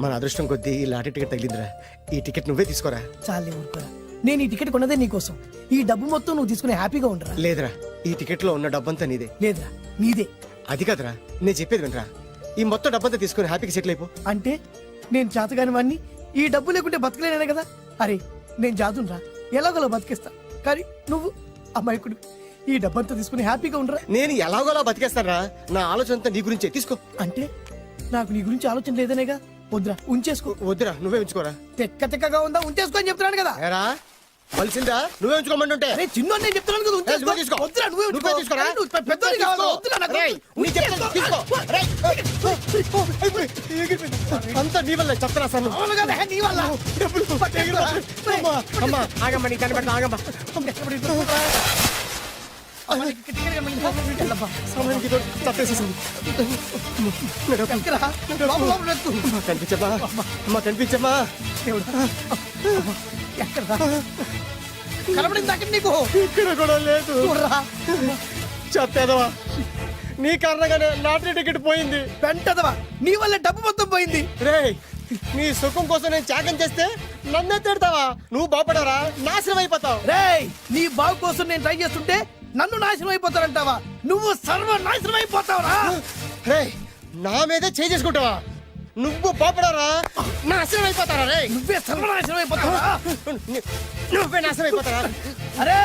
మన అదృష్టం కొద్దీ ఈ లాటరీ టికెట్ తగిలిందిరా. ఈ టికెట్ నువ్వే తీసుకోరా. చాలే ఊరుకోరా. నేను ఈ టికెట్ కొన్నదే నీకోసం. ఈ డబ్బు మొత్తం నువ్వు తీసుకుని హ్యాపీగా ఉండరా. లేదురా, ఈ టికెట్ లో ఉన్న డబ్బంతా నీదే. లేదురా, నీదే. అది కాదురా, నేను చెప్పేది వినరా. ఈ మొత్తం డబ్బంతా తీసుకుని హ్యాపీగా సెటిల్ అయిపో. అంటే నేను చేతగాని వాడిని, ఈ డబ్బు లేకుంటే బతకలేనే కదా. అరే నేను జాదునరా, ఎలాగోలా బతికేస్తా. కానీ నువ్వు అమాయకుడు, ఈ డబ్బంతా తీసుకుని హ్యాపీగా ఉండరా. నేను ఎలాగోలా బతికేస్తారా. నా ఆలోచన అంతా నీ గురించే. తీసుకో. అంటే నాకు నీ గురించి ఆలోచన లేదనేగా. వద్దురా, ఉంచేసుకో. వద్దురా, నువ్వే ఉంచుకోరా. తెక్కగా ఉందా, ఉంచేసుకో అని చెప్తున్నాను కదా. ఏరా కలిసిందా? నువ్వే ఉంచుకోమంటుంటే. అరే చిన్న నేను చెప్తున్నాను కదా, ఉంచేసుకో. తీసుకో. వద్దురా, నువ్వే నువ్వే తీసుకోరా. పెద్దోని కావాలా? వద్దురా నాకు. రేయ్, నీ చెప్తాను, తీసుకో. రేయ్, అంతా నీ వల్ల చెప్తారా సార్. అవును కదా, నీ వల్ల. అమ్మా ఆగమ్మా, నీ కనిపెట్ట ఆగమ్మా. కనిపించమ్మా, అమ్మా కనిపించమ్మా. కనబడింది అక్కడ నీకు. ఇక్కడ కూడా లేదు. చెత్తదవా, నీ కారణంగానే లాటరీ టికెట్ పోయింది. వెంటదవా, నీ వల్ల డబ్బు మొత్తం పోయింది. రేయ్, నీ సుఖం కోసం నేను త్యాగం చేస్తే నన్నే తిడతావా? నువ్వు బాగుపడరా, నాశనం అయిపోతావు. రేయ్, నీ బాగు కోసం నేను ట్రై చేస్తుంటే నన్ను నాశనం అయిపోతానంటావా? నువ్వు సర్వనాశనం అయిపోతావురా. రేయ్, నా మీదే చేసుకుంటావా? నువ్వు బాగుపడరా, నాశనం అయిపోతారా. రే, నువ్వే సర్వనాశనం అయిపోతావా? నువ్వే నాశనం అయిపోతారా. అరే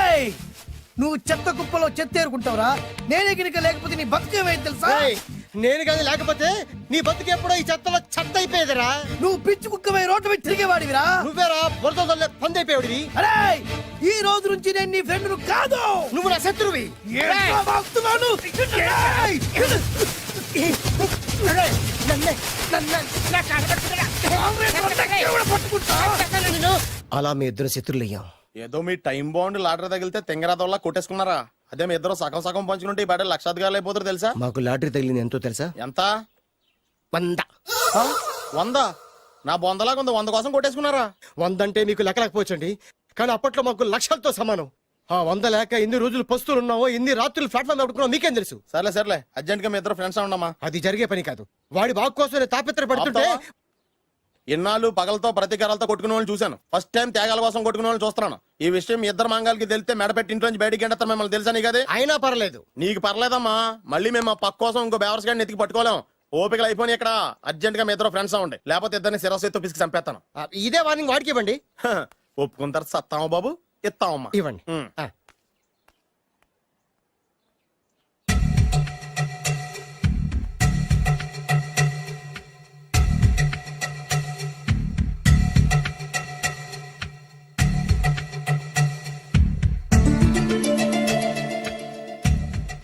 నువ్వు చెత్త కుప్పలో చెత్త ఏరుకుంటావురా. నేనే గినక లేకపోతే నీ బతుకేమైంది తెలుసా? రేయ్, నేను కానీ లేకపోతే నీ బతుకు ఎప్పుడో ఈ చెత్తలో చెత్త అయిపోయేదిరా. నువ్వు పిచ్చి కుక్కమై రోడ్డు మీద తిరిగేవాడివిరా. నువ్వేరా బురదలే పంది అయిపోయాడివి. అరే ఈ రోజు నుంచి నేను నీ ఫ్రెండ్ కాదు, నువ్వు నా శత్రువి. అలా మీ ఇద్దరు శత్రులయ్యాం. ఏదో మీ టైం బాండ్ లాటరీ తగిలితే తెంగరాదోళ్ళ కొట్టేసుకున్నారా? అదే మీ ఇద్దరు సగం సగం పంచుకుంటే ఈ బయట లక్షాధికారులు అయిపోతారు తెలుసా? మాకు లాటరీ తగిలింది ఎంతో తెలుసా? ఎంత? 100. 100? నా బొందలాగా ఉంది, 100 కోసం కొట్టేసుకున్నారా? 100 అంటే మీకు లెక్కలేకపోవచ్చండి, కానీ అప్పట్లో మాకు లక్షలతో సమానం. ఆ 100 లేక ఎన్ని రోజులు పస్తులు ఉన్నావో, ఎన్ని రాత్రులు ప్లాట్ఫామ్ అడుగుతున్నావు మీకేం తెలుసు? సర్లే అర్జెంట్ గా మీ ఇద్దరు ఫ్రెండ్స్ ఉండమ్మా. అది జరిగే పని కాదు. వాడి బాగు కోసం తాపిత్ర పడుతుంటే ఇన్నాళ్ళు పగలతో ప్రతీకారాలతో కొట్టుకునే వాళ్ళని చూశాను. ఫస్ట్ టైం త్యాగాల కోసం కొట్టుకునే వాళ్ళని చూస్తున్నాను. ఈ విషయం మీ ఇద్దరు మంగాలకి తెలిస్తే మెడపెట్టి ఇంట్లో నుంచి బయటికి ఎండతారు. మిమ్మల్ని తెలుసా నీకు? అది అయినా పర్లేదు. నీకు పర్లేదమ్మా, మళ్ళీ మేము పక్క కోసం ఇంకో బేవర్స్ గాడిని ఎత్తికి పట్టుకోలేం. ఓపికలు అయిపోయి ఇక్కడ అర్జెంట్ గా మీ ఇద్దరు ఫ్రెండ్స్ అవ్వండి, లేకపోతే ఇద్దరిని శిరస్సు పిసికి చంపేస్తాను. ఇదే వార్నింగ్ వాడికి ఇవ్వండి. ఒప్పుకుంటారు సత్తామా బాబు? ఇస్తామమ్మా, ఇవ్వండి.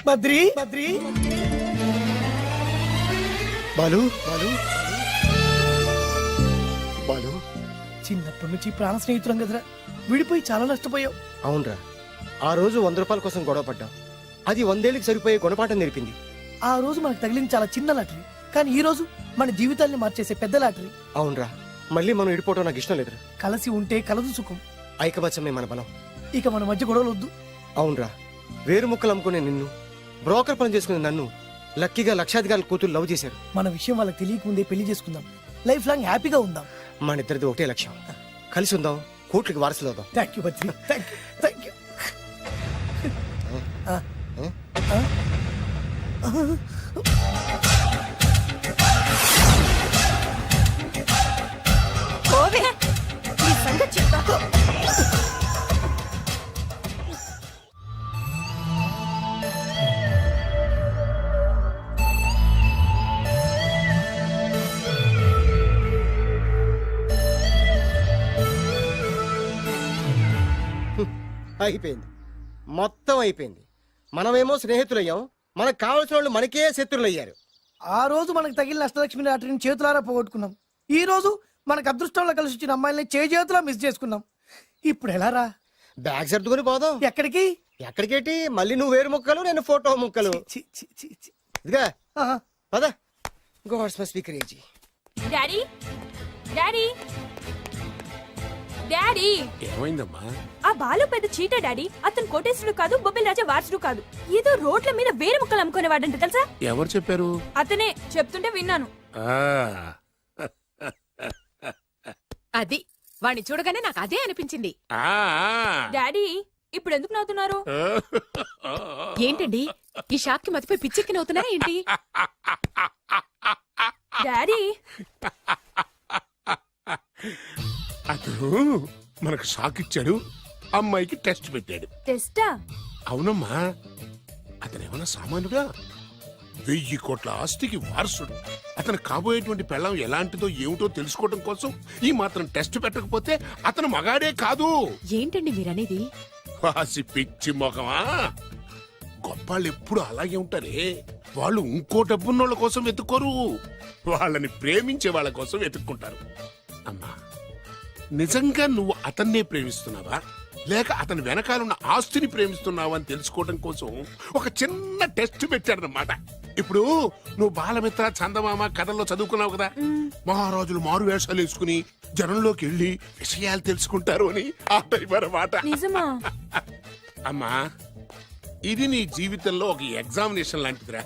బద్రి బాలు బాలు బాలు, చిన్నప్పటి నుంచి ప్రాణ స్నేహితులం కదరా, విడిపోయి చాలా నష్టపోయావు. అవునరా, ఆ రోజు 100 రూపాయల కోసం గొడవ పడ్డాం. అది 100 ఏళ్ళకి సరిపోయే గుణపాఠం నేర్పింది. ఆ రోజు మనకు తగిలింది చాలా చిన్న లాటరీ, కానీ ఈ రోజు మన జీవితాన్ని మార్చేసే పెద్ద లాటరీ. అవునరా, మళ్ళీ మనం విడిపోవటం నాకు ఇష్టం లేదురా. కలిసి ఉంటే కలదు సుఖం. ఐకమత్యమే మన బలం. ఇక మన మధ్య గొడవలు వద్దు. అవునరా, వేరు ముక్కలు అమ్ముకునే నిన్ను, బ్రోకర్ పని చేసుకునే నన్ను లక్కీగా లక్షాధికారుల కూతురు లవ్ చేశారు. మన విషయం వాళ్ళకి తెలియకముందే పెళ్లి చేసుకుందాం, లైఫ్ లాంగ్ హ్యాపీగా ఉందాం. మన ఇద్దరిది ఒకటే లక్ష్యం, కలిసి ఉందాం, కోట్లకి వారసులు అవుదాం. Thank you Badri, thank you. అయిపోయింది, మొత్తం అయిపోయింది. మనమేమో స్నేహితులయ్యాం, మనకు కావలసిన వాళ్ళు మనకే శత్రులయ్యారు. ఆ రోజు మనకు తగిలిన అష్టలక్ష్మి లాటరీని చేతులారా పోగొట్టుకున్నాం. ఈ రోజు మనకు అదృష్టంలో కలిసి వచ్చిన అమ్మాయిల్ని చేతులా మిస్ చేసుకున్నాం. ఇప్పుడు ఎలా రా? బ్యాగ్ సర్దుకొని పోదాం. ఎక్కడికి? ఎక్కడికేటి? మళ్ళీ నువ్వు వేరు ముక్కలు, నేను ఫోటో ముక్కలు. ఇదిగా పద. God's must be crazy. Daddy daddy daddy, ఏమైందమ్మా? ఆ బాలు పెద్ద చీట డాడీ. అతను కోటేశ్వరుడు కాదు, బొబ్బిల్ రాజా వారసుడు కాదు. ఏదో రోడ్ల మీద వేరే ముక్కలు అమ్ముకునేవాడంట తెలుసా? ఎవరు చెప్పారు? అతనే చెప్తుంటే విన్నాను. అది వాణ్ణి చూడగానే నాకు అదే అనిపించింది. డాడీ ఇప్పుడు ఎందుకు నవ్వుతున్నారు? ఏంటండి ఈ షాక్ కి మతిపోయి పిచ్చెక్కి నవ్వుతున్నారా ఏంటి? డాడీ అతను మనకు షాక్ ఇచ్చాడు, అమ్మాయికి టెస్ట్ పెట్టాడు. టెస్టా? అవునమ్మా, అతను ఏమన్నా సామాన్యుడా? 1000 కోట్ల ఆస్తికి వారసుడు. అతను కాబోయేటువంటి పెళ్ళం ఎలాంటిదో ఏమిటో తెలుసుకోవడం కోసం ఈ మాత్రం టెస్ట్ పెట్టకపోతే అతను మగాడే కాదు. ఏంటండి మీరనేది? వాసి పిచ్చి మొఖమా, గొప్పాళ్ళు ఎప్పుడు అలాగే ఉంటారే. వాళ్ళు ఇంకో డబ్బున్నోళ్ళ కోసం వెతుక్కోరు, వాళ్ళని ప్రేమించే వాళ్ళ కోసం వెతుక్కుంటారు. అమ్మా, నిజంగా నువ్వు అతన్నే ప్రేమిస్తున్నావా లేక అతని వెనకాలన్న ఆస్తిని ప్రేమిస్తున్నావా అని తెలుసుకోవడం కోసం ఒక చిన్న టెస్ట్ పెట్టాడనమాట. ఇప్పుడు నువ్వు బాలమిత్ర, చందమామ కథల్లో చదువుకున్నావు కదా, మహారాజులు మారు వేషాలు వేసుకుని జనంలోకి వెళ్ళి విషయాలు తెలుసుకుంటారు అని ఆ టైప్ అన్నమాట. నిజమా? అమ్మా, ఇది నీ జీవితంలో ఒక ఎగ్జామినేషన్ లాంటిదిరా.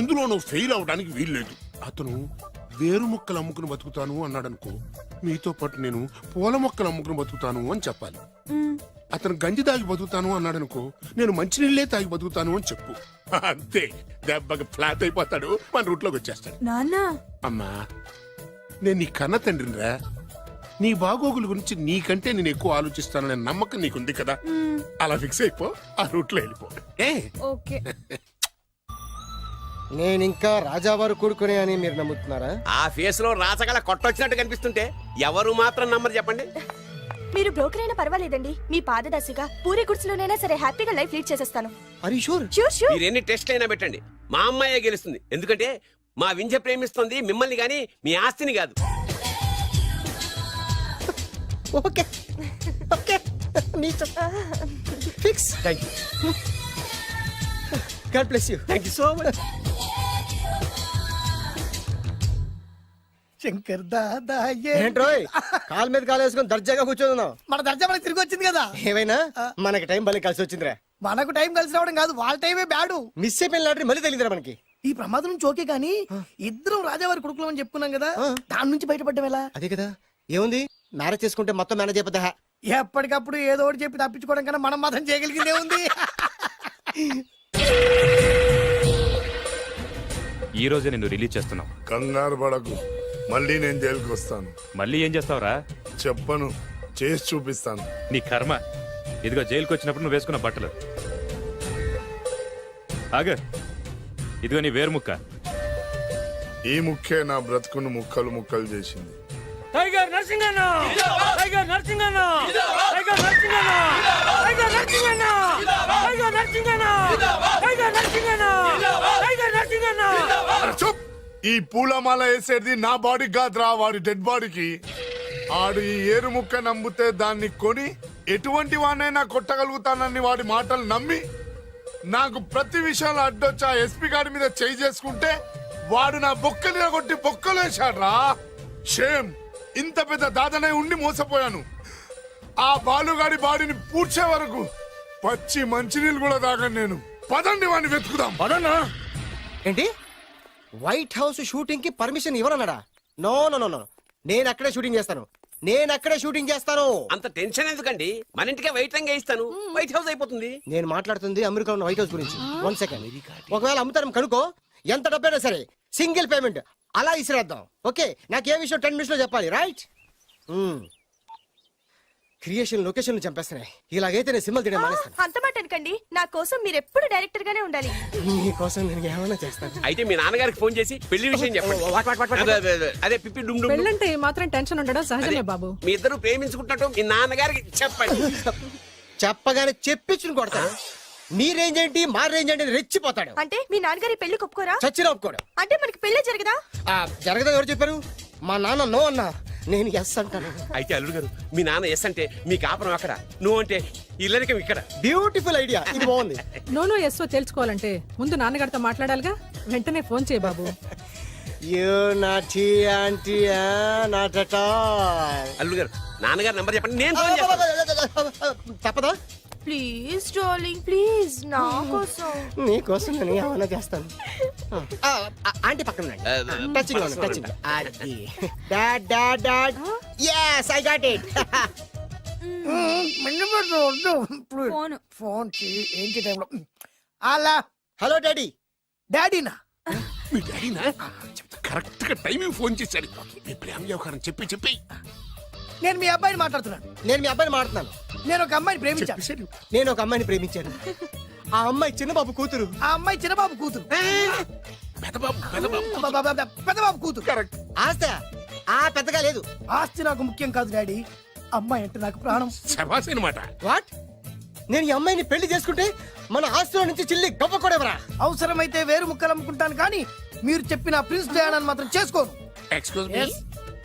ఇందులో నువ్వు ఫెయిల్ అవడానికి వీల్లేదు. అతను వేరు మొక్కలు అమ్ముకుని బతుకుతాను అన్నాడనుకో, మీతో పాటు నేను పూల మొక్కలు అమ్ముకుని బతుకుతాను అని చెప్పాలి. అతను గంజి తాగి బతుకుతాను అన్నాడనుకో, నేను మంచినీళ్ళే తాగి బతుకుతాను అని చెప్పు. అంతే, దెబ్బకి ఫ్లాట్ అయిపోతాడు, మన రూట్లోకి వచ్చేస్తాడు. నాన్న అమ్మా, నేను నీ కన్న తండ్రినిరా. నీ బాగోగుల గురించి నీకంటే నేను ఎక్కువ ఆలోచిస్తాననే నమ్మకం నీకుంది కదా. అలా ఫిక్స్ అయిపో, ఆ రూట్ లో వెళ్ళిపో. ఓకే. నేను ఇంకా రాజావారు కొడుకునే అని మీరు నమ్ముతున్నారా? ఆ ఫేస్ లో రాసగల కొట్టొచ్చినట్టు కనిపిస్తుంటే ఎవరు మాత్రం నమ్మరు చెప్పండి. మీరు బ్రోకర్ అయినా పర్వాలేదండి, మీ పాదదాసిగా పూరి గుడ్స్లోనైనా సరే హ్యాపీగా లైఫ్ లీడ్ చేసేస్తాను. అరే షూర్. Sure sure. మీరు ఎన్ని టెస్ట్ అయినా పెట్టండి, మా అమ్మాయే గెలుస్తుంది. ఎందుకంటే మా వింజ ప్రేమిస్తుంది మిమ్మల్ని గాని మీ ఆస్తిని కాదు. Okay okay, fix. Thank you. God bless you. Thank you so much. Shankar Dada ఏంట్రోయ్ కాలు మీద కాలు వేసుకొని దర్జాగా కూర్చోదున్నావు? మన దర్జా మనకి తిరిగి వచ్చింది కదా. ఏమైనా మనకి టైం భలే కలిసి వచ్చిందిరా. మనకు టైం కలిసి రావడం కాదు, వాళ్ళ టైమే బ్యాడు. మిస్ అయిపోయిన లాటరీ మళ్ళీ తెలియదురా మనకి. ఈ ప్రమాదం నుంచి ఓకే గానీ ఇద్దరం రాజావారి కొడుకులు అని చెప్పుకున్నాం కదా, దాని నుంచి బయటపడ్డం ఎలా? అదే కదా, ఏముంది మ్యారేజ్ చేసుకుంటే మొత్తం మేనేజ్ అయిపోతా. ఎప్పటికప్పుడు ఏదో ఒకటి చెప్పి తప్పించుకోవడం కన్నా మనం మాత్రం చేయగలిగిందే ఉంది. ఈ రోజే నిన్ను రిలీజ్ చేస్తున్నాం. కంగారు పడకు, మళ్ళీ నేను జైలుకి వస్తాను. మళ్ళీ ఏం చేస్తావురా? చెప్పను, చేసి చూపిస్తాను. నీ కర్మ. ఇదిగో జైలుకి వచ్చినప్పుడు నువ్వు వేసుకున్న బట్టలు. ఆగ, ఇదిగో నీ వేరు ముక్క. ఈ ముక్కే నా బ్రతుకును ముక్కలు ముక్కలు చేసింది. Tiger Narasinganna, tiger Narasinganna, tiger Narasinganna, tiger Narasinganna, tiger Narasinganna, tiger Narasinganna, tiger Narasinganna. చూప్, ఈ పూలమాల వేసేది నా బాడీ కాదురా, వాడి డెడ్ బాడీకి. ఆడు ఈ ఏరు ముక్క నమ్మితే దాన్ని కొని ఎటువంటి వాడినైనా కొట్టగలుగుతానని వాడి మాటలు నమ్మి నాకు ప్రతి విషయంలో అడ్డొచ్చా ఎస్పీ గారి మీద చేయి చేసుకుంటే వాడు నా బొక్కలు కొట్టి బొక్కలు వేశాడ్రా. షేమ్, ఇంత పెద్ద దాదనే ఉండి మోసపోయాను. ఆ బాలుగాడి బాడీని పూడ్చే వరకు పచ్చి మంచినీళ్ళు కూడా తాగను నేను. పదండి వాడిని వెతుకుదాం. ఏంటి వైట్ హౌస్ షూటింగ్ కి పర్మిషన్ ఇవ్వనన్నాడా? నో నో నో నో, నేను అక్కడే షూటింగ్ చేస్తాను, నేను అక్కడే షూటింగ్ చేస్తాను. అంత టెన్షన్ ఎందుకండి, మన ఇంటికే వైట్ రంగు వేయిస్తాను, వైట్ హౌస్ అయిపోతుంది. నేను మాట్లాడుతుంది అమెరికా ఉన్న వైట్ హౌస్ గురించి. 1 సెకండ్. ఒకవేళ అమ్ముతారం కనుకో, ఎంత డబ్బైనా సరే సింగిల్ పేమెంట్ అలా ఇసిరేద్దాం. ఓకే, నాకు ఏ విషయం 10 minutes లో చెప్పాలి, రైట్? Creation location చంపేస్తున్నాయి. ఇలాగైతే నేను సినిమా తీయడం మానేస్తాను. అంత మాట అనకండి, నా కోసం మీరు ఎప్పుడు డైరెక్టర్ గానే ఉండాలి. నీకోసం నేను ఏమైనా చేస్తాను. అయితే మీ నాన్నగారికి ఫోన్ చేసి పెళ్లి విషయం చెప్పండి. అదే పిప్పి డుమ్ డుమ్. పెళ్ళంటే మాత్రం టెన్షన్ ఉండడం సహజమే బాబు. మీ ఇద్దరు ప్రేమించుకుంటున్నట్టు మీ నాన్నగారికి చెప్పండి. చెప్పగానే చెప్పించుని కొడతాడు. మీ రేంజ్ ఏంటి మా రేంజ్ ఏంటి రెచ్చిపోతాడు. అంటే మీ నాన్నగారి పెళ్లి ఒప్పుకోరా? చచ్చిన ఒప్పుకోడు. అంటే మనకి పెళ్లి జరగదా? జరగదా? ఎవరు చెప్పారు? మా నాన్న నో అన్నా, నేను ఎస్ అంటాను. అయితే అల్లుడు గారు, మీ నాన్న ఎస్ అంటే మీ కాపురం అక్కడ, నువ్వు అంటే ఇల్లరికం ఇక్కడ. బ్యూటిఫుల్ ఐడియా, ఇది బాగుంది. నోనో ఎస్ఓ తెలుసుకోవాలంటే ముందు నాన్నగారితో మాట్లాడాలిగా. వెంటనే ఫోన్ చేయి బాబు. You naughty aunty, not at all. అల్లుడు గారు, నాన్నగారు నంబర్ చెప్పండి, నేను ఫోన్ చేస్తాను. తప్పదా? ప్లీజ్ డార్లింగ్, ప్లీజ్ నా కోసం. నీకోసం నేను ఏమైనా చేస్తాను. ఆంటీ పక్కన touching touching. Dad dad dad yes I got it. Phone. Phone ఏంటి టైంలో అలా హలో డాడీ. డాడీనా మీ డాడీనా కరెక్ట్ గా టైమింగ్ ఫోన్ చేశాడు. మీ ప్రేమ వ్యవహారం చెప్పి నేను మీ అబ్బాయిని మాట్లాడుతున్నాను. నేను మీ అబ్బాయిని మాట్లాడుతున్నాను. నేను ఒక అమ్మాయిని ప్రేమించాను. చెప్పేశాడు. నేను ఒక అమ్మాయిని ప్రేమించాను. ఆ అమ్మాయి చిన్నబాబు కూతురు. ఆ అమ్మాయి చిన్నబాబు కూతురు. పెద్దబాబు కూతురు. కరెక్ట్. ఆస్తా ఆ పెద్దగా లేదు. ఆస్తి నాకు ముఖ్యం కాదు డాడీ, అమ్మాయి అంటే నాకు ప్రాణం. శబాస్ అనమాట. వాట్? నేను ఈ అమ్మాయిని పెళ్లి చేసుకుంటే మన ఆస్తిలో నుంచి చిల్లి గవ్వ కూడా ఎవరా? అవసరమైతే వేరు ముక్కలు అమ్ముకుంటాను కానీ మీరు చెప్పిన ప్రిన్స్ డయానాని మాత్రం చేసుకోను. ఎక్స్క్యూజ్ మీ,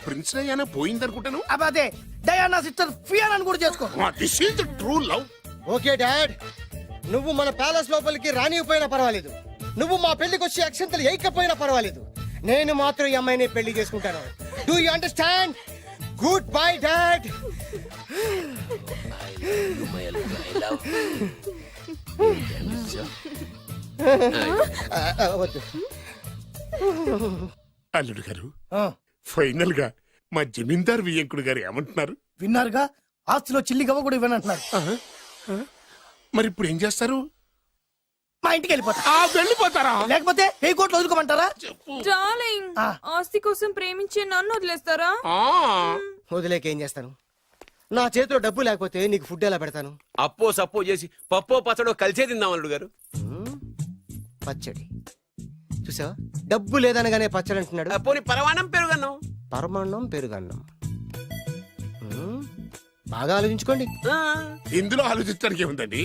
ప్రిన్స్ డయానా పోయిందనుకుంటాను. అదే డయానా సిస్టర్ ఫియానాని కూడా చేసుకోను. This is the true love. Okay dad, నువ్వు మన ప్యాలెస్ లోపలికి రానిపోయినా పర్వాలేదు, నువ్వు మా పెళ్లికి వచ్చి అక్షంతలు వేయకపోయినా పర్వాలేదు, నేను మాత్రం ఈ అమ్మాయిని పెళ్లి చేసుకుంటాను. Do you understand? Good bye dad. వద్దు. అల్లుడు గారు, ఫైనల్ గా మా జమీందార్ వియ్యంకుడు గారు ఏమంటున్నారు? విన్నారుగా, ఆస్తిలో చిల్లి గవ్వ కూడా ఇవ్వనంటున్నారు. మరి ఇప్పుడు ఏం చేస్తారు? మా ఇంటికి వెళ్ళిపోతా. వెళ్ళిపోతారా? లేకపోతే ఏ కోట్లు వదులుకోమంటారా? డార్లింగ్, ఆస్తి కోసం ప్రేమించే నన్ను వదిలేస్తారా? వదిలేక ఏం చేస్తాను? నా చేతిలో డబ్బు లేకపోతే నీకు ఫుడ్ ఎలా పెడతాను? అప్పో సప్పో చేసి పప్పో పచ్చడో కలిసే తిందాం అల్లుడు గారు. పచ్చడి చూసావా? డబ్బు లేదనగానే పచ్చడి అంటున్నాడు. పోనీ పరవానం పెరుగన్నాం. పరమాన్నం పెరుగన్నం. బాగా ఆలోచించుకోండి. ఇందులో ఆలోచించడానికి ఏముందండి?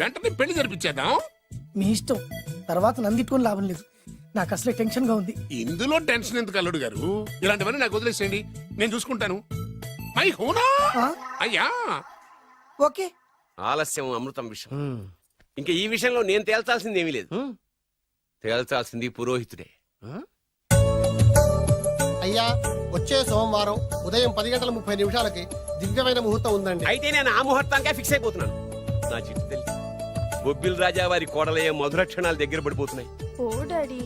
వెంటనే పెళ్లి జరిపించేద్దాం. మీ ఇష్టం, తర్వాత నందిట్టుకొని లాభం లేదు. నాకు అసలే టెన్షన్ గా ఉంది. ఇందులో టెన్షన్ ఎందుకు అల్లుడు గారు? ఇలాంటివన్నీ నాకు వదిలేసేయండి, నేను చూసుకుంటాను. మై హోనా అయ్యా. ఓకే. ఆలస్యం అమృతం విషయం. ఇంకా ఈ విషయంలో నేను తేల్చాల్సింది ఏమీ లేదు. తేల్చాల్సింది పురోహితుడే. అయ్యా, వచ్చే సోమవారం ఉదయం 10:30 దివ్యమైన ముహూర్తం ఉందండి. అయితే నేను ఆ ముహూర్తానికే ఫిక్స్ అయిపోతున్నాను. నా చిట్టు తల్లి బొబ్బిల్ రాజా వారి కోడలయ్యే మధుర క్షణాలు దగ్గర పడిపోతున్నాయి. ఓ డాడీ.